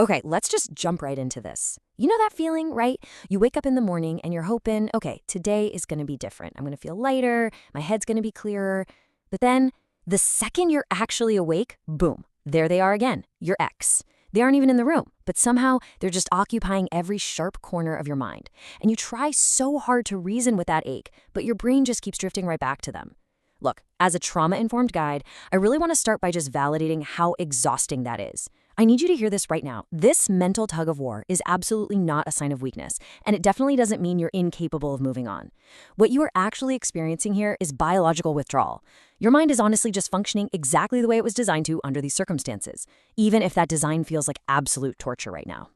Okay, let's just jump right into this. You know that feeling, right? You wake up in the morning and you're hoping, okay, today is going to be different. I'm going to feel lighter, my head's going to be clearer. But then the second you're actually awake, boom, there they are again, your ex. They aren't even in the room, but somehow they're just occupying every sharp corner of your mind. And you try so hard to reason with that ache, but your brain just keeps drifting right back to them. Look, as a trauma-informed guide, I really want to start by just validating how exhausting that is. I need you to hear this right now. This mental tug of war is absolutely not a sign of weakness, and it definitely doesn't mean you're incapable of moving on. What you are actually experiencing here is biological withdrawal. Your mind is honestly just functioning exactly the way it was designed to under these circumstances, even if that design feels like absolute torture right now.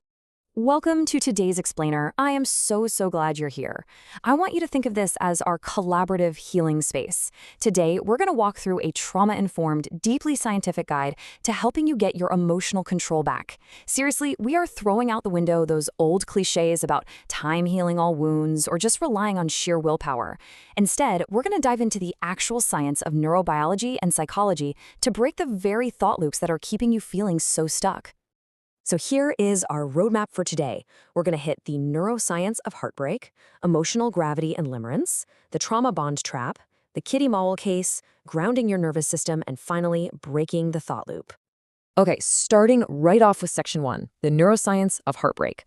Welcome to today's explainer. I am so glad you're here. I want you to think of this as our collaborative healing space. Today, we're going to walk through a trauma-informed, deeply scientific guide to helping you get your emotional control back. Seriously, we are throwing out the window those old cliches about time healing all wounds or just relying on sheer willpower. Instead, we're going to dive into the actual science of neurobiology and psychology to break the very thought loops that are keeping you feeling so stuck. So here is our roadmap for today. We're going to hit the neuroscience of heartbreak, emotional gravity and limerence, the trauma bond trap, the Kitty Mowell case, grounding your nervous system, and finally, breaking the thought loop. Okay, starting right off with section 1, the neuroscience of heartbreak.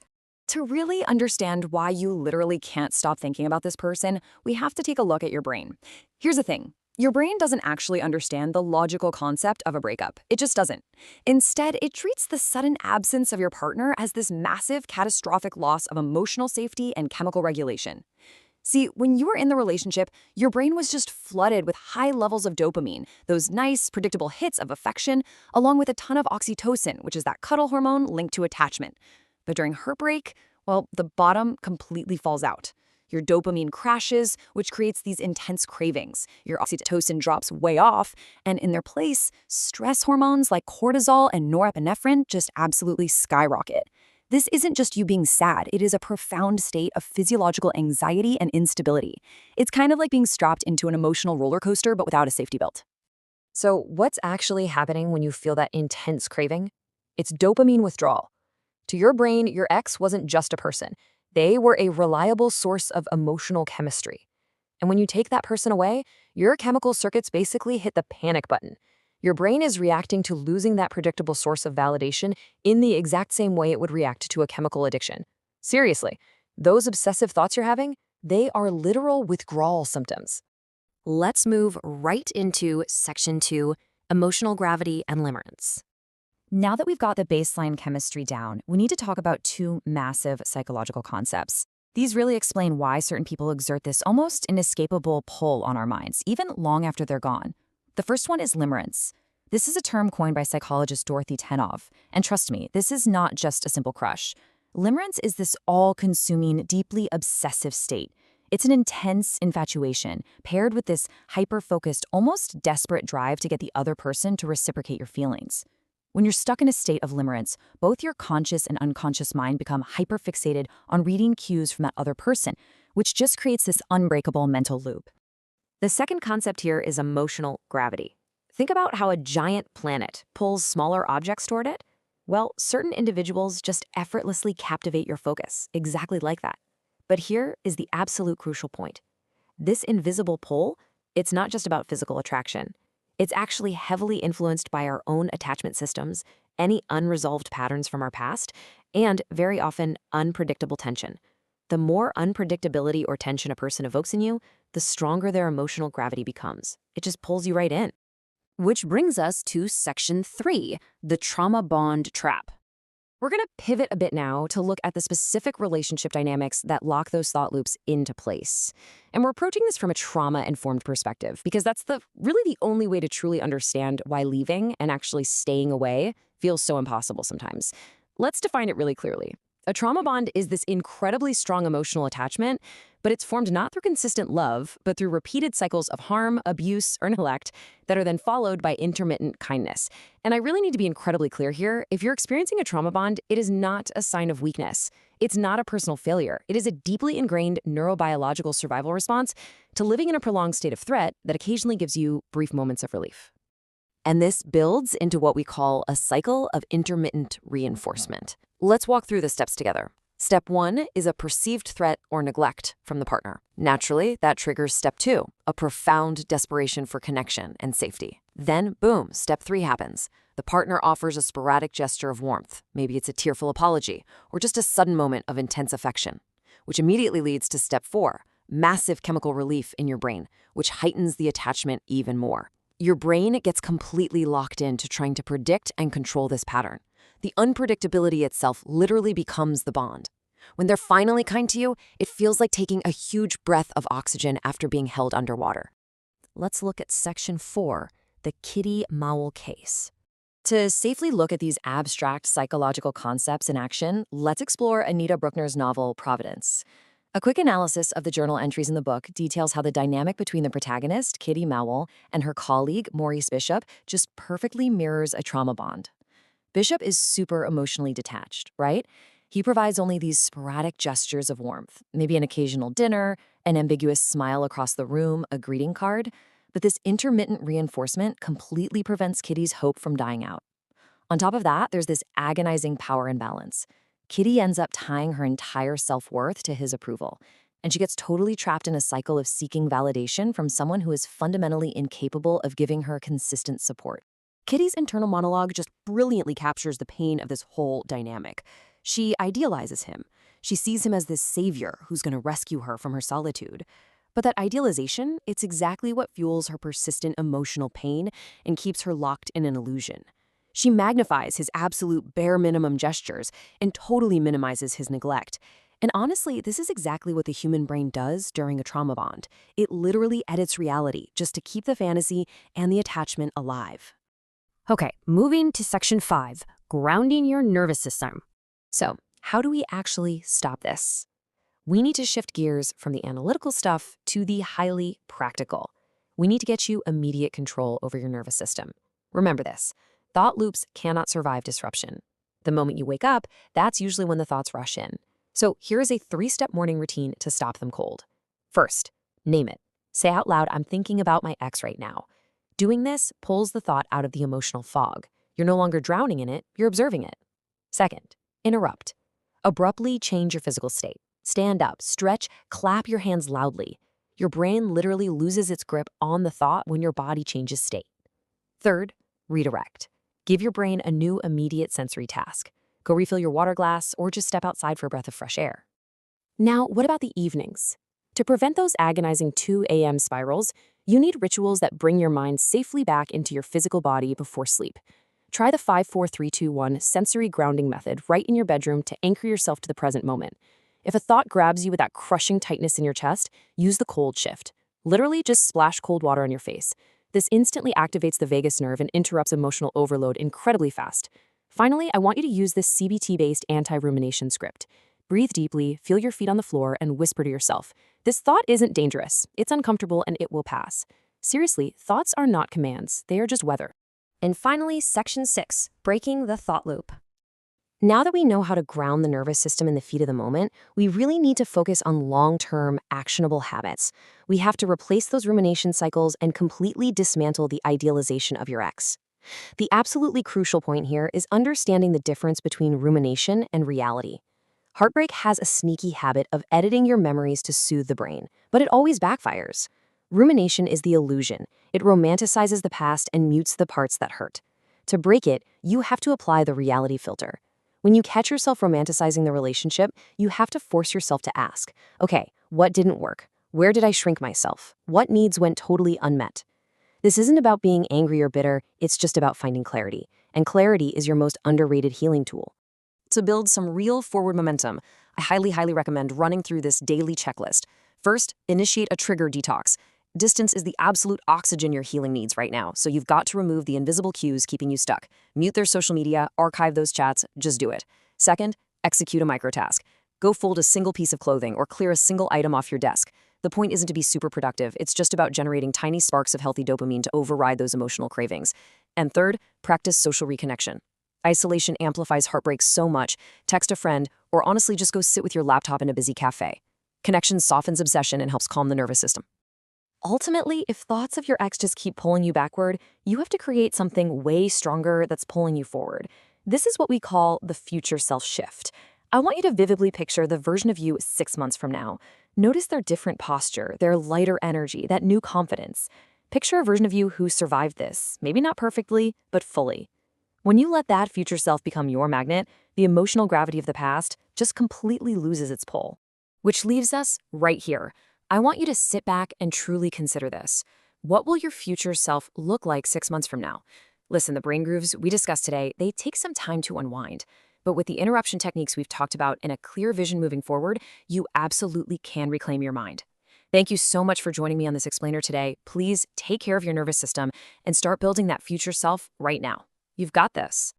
To really understand why you literally can't stop thinking about this person, we have to take a look at your brain. Here's the thing. Your brain doesn't actually understand the logical concept of a breakup. It just doesn't. Instead, it treats the sudden absence of your partner as this massive, catastrophic loss of emotional safety and chemical regulation. See, when you were in the relationship, your brain was just flooded with high levels of dopamine, those nice, predictable hits of affection, along with a ton of oxytocin, which is that cuddle hormone linked to attachment. But during heartbreak, well, the bottom completely falls out. Your dopamine crashes, which creates these intense cravings. Your oxytocin drops way off, and in their place, stress hormones like cortisol and norepinephrine just absolutely skyrocket. This isn't just you being sad, it is a profound state of physiological anxiety and instability. It's kind of like being strapped into an emotional roller coaster but without a safety belt. So what's actually happening when you feel that intense craving? It's dopamine withdrawal. To your brain, your ex wasn't just a person. They were a reliable source of emotional chemistry. And when you take that person away, your chemical circuits basically hit the panic button. Your brain is reacting to losing that predictable source of validation in the exact same way it would react to a chemical addiction. Seriously, those obsessive thoughts you're having, they are literal withdrawal symptoms. Let's move right into section 2, emotional gravity and limerence. Now that we've got the baseline chemistry down, we need to talk about two massive psychological concepts. These really explain why certain people exert this almost inescapable pull on our minds, even long after they're gone. The first one is limerence. This is a term coined by psychologist Dorothy Tennov. And trust me, this is not just a simple crush. Limerence is this all-consuming, deeply obsessive state. It's an intense infatuation, paired with this hyper-focused, almost desperate drive to get the other person to reciprocate your feelings. When you're stuck in a state of limerence, both your conscious and unconscious mind become hyperfixated on reading cues from that other person, which just creates this unbreakable mental loop. The second concept here is emotional gravity. Think about how a giant planet pulls smaller objects toward it. Well, certain individuals just effortlessly captivate your focus, exactly like that. But here is the absolute crucial point. This invisible pull, it's not just about physical attraction. It's actually heavily influenced by our own attachment systems, any unresolved patterns from our past, and very often unpredictable tension. The more unpredictability or tension a person evokes in you, the stronger their emotional gravity becomes. It just pulls you right in. Which brings us to section 3, the trauma bond trap. We're going to pivot a bit now to look at the specific relationship dynamics that lock those thought loops into place. And we're approaching this from a trauma-informed perspective because that's really the only way to truly understand why leaving and actually staying away feels so impossible sometimes. Let's define it really clearly. A trauma bond is this incredibly strong emotional attachment, but it's formed not through consistent love, but through repeated cycles of harm, abuse, or neglect that are then followed by intermittent kindness. And I really need to be incredibly clear here. If you're experiencing a trauma bond, it is not a sign of weakness. It's not a personal failure. It is a deeply ingrained neurobiological survival response to living in a prolonged state of threat that occasionally gives you brief moments of relief. And this builds into what we call a cycle of intermittent reinforcement. Let's walk through the steps together. Step 1 is a perceived threat or neglect from the partner. Naturally, that triggers step 2, a profound desperation for connection and safety. Then, boom, step 3 happens. The partner offers a sporadic gesture of warmth. Maybe it's a tearful apology or just a sudden moment of intense affection, which immediately leads to step 4, massive chemical relief in your brain, which heightens the attachment even more. Your brain gets completely locked into trying to predict and control this pattern. The unpredictability itself literally becomes the bond. When they're finally kind to you, it feels like taking a huge breath of oxygen after being held underwater. Let's look at section 4, the kitty maul case. To safely look at these abstract psychological concepts in action, let's explore Anita Bruckner's novel, Providence. A quick analysis of the journal entries in the book details how the dynamic between the protagonist, Kitty Maul, and her colleague, Maurice Bishop, just perfectly mirrors a trauma bond. Bishop is super emotionally detached, right? He provides only these sporadic gestures of warmth, maybe an occasional dinner, an ambiguous smile across the room, a greeting card. But this intermittent reinforcement completely prevents Kitty's hope from dying out. On top of that, there's this agonizing power imbalance. Kitty ends up tying her entire self-worth to his approval, and she gets totally trapped in a cycle of seeking validation from someone who is fundamentally incapable of giving her consistent support. Kitty's internal monologue just brilliantly captures the pain of this whole dynamic. She idealizes him. She sees him as this savior who's going to rescue her from her solitude. But that idealization, it's exactly what fuels her persistent emotional pain and keeps her locked in an illusion. She magnifies his absolute bare minimum gestures and totally minimizes his neglect. And honestly, this is exactly what the human brain does during a trauma bond. It literally edits reality just to keep the fantasy and the attachment alive. Okay, moving to section 5, grounding your nervous system. So, how do we actually stop this? We need to shift gears from the analytical stuff to the highly practical. We need to get you immediate control over your nervous system. Remember this, thought loops cannot survive disruption. The moment you wake up, that's usually when the thoughts rush in. So here is a 3-step morning routine to stop them cold. First, name it. Say out loud, I'm thinking about my ex right now. Doing this pulls the thought out of the emotional fog. You're no longer drowning in it, you're observing it. Second, interrupt. Abruptly change your physical state. Stand up, stretch, clap your hands loudly. Your brain literally loses its grip on the thought when your body changes state. Third, redirect. Give your brain a new immediate sensory task. Go refill your water glass or just step outside for a breath of fresh air. Now, what about the evenings? To prevent those agonizing 2 a.m. spirals, you need rituals that bring your mind safely back into your physical body before sleep. Try the 5-4-3-2-1 sensory grounding method right in your bedroom to anchor yourself to the present moment. If a thought grabs you with that crushing tightness in your chest, use the cold shift. Literally just splash cold water on your face. This instantly activates the vagus nerve and interrupts emotional overload incredibly fast. Finally, I want you to use this CBT-based anti-rumination script. Breathe deeply, feel your feet on the floor, and whisper to yourself, this thought isn't dangerous, it's uncomfortable, and it will pass. Seriously, thoughts are not commands, they are just weather. And finally, section 6, breaking the thought loop. Now that we know how to ground the nervous system in the feet of the moment, we really need to focus on long-term, actionable habits. We have to replace those rumination cycles and completely dismantle the idealization of your ex. The absolutely crucial point here is understanding the difference between rumination and reality. Heartbreak has a sneaky habit of editing your memories to soothe the brain, but it always backfires. Rumination is the illusion. It romanticizes the past and mutes the parts that hurt. To break it, you have to apply the reality filter. When you catch yourself romanticizing the relationship, you have to force yourself to ask, okay, what didn't work? Where did I shrink myself? What needs went totally unmet? This isn't about being angry or bitter, it's just about finding clarity. And clarity is your most underrated healing tool. To build some real forward momentum, I highly recommend running through this daily checklist. First, initiate a trigger detox. Distance is the absolute oxygen your healing needs right now, so you've got to remove the invisible cues keeping you stuck. Mute their social media, archive those chats, just do it. Second, execute a microtask. Go fold a single piece of clothing or clear a single item off your desk. The point isn't to be super productive, it's just about generating tiny sparks of healthy dopamine to override those emotional cravings. And third, practice social reconnection. Isolation amplifies heartbreak so much, text a friend, or honestly just go sit with your laptop in a busy cafe. Connection softens obsession and helps calm the nervous system. Ultimately, if thoughts of your ex just keep pulling you backward, you have to create something way stronger that's pulling you forward. This is what we call the future self shift. I want you to vividly picture the version of you 6 months from now. Notice their different posture, their lighter energy, that new confidence. Picture a version of you who survived this, maybe not perfectly, but fully. When you let that future self become your magnet, the emotional gravity of the past just completely loses its pull. Which leaves us right here. I want you to sit back and truly consider this. What will your future self look like 6 months from now? Listen, the brain grooves we discussed today, they take some time to unwind. But with the interruption techniques we've talked about and a clear vision moving forward, you absolutely can reclaim your mind. Thank you so much for joining me on this explainer today. Please take care of your nervous system and start building that future self right now. You've got this.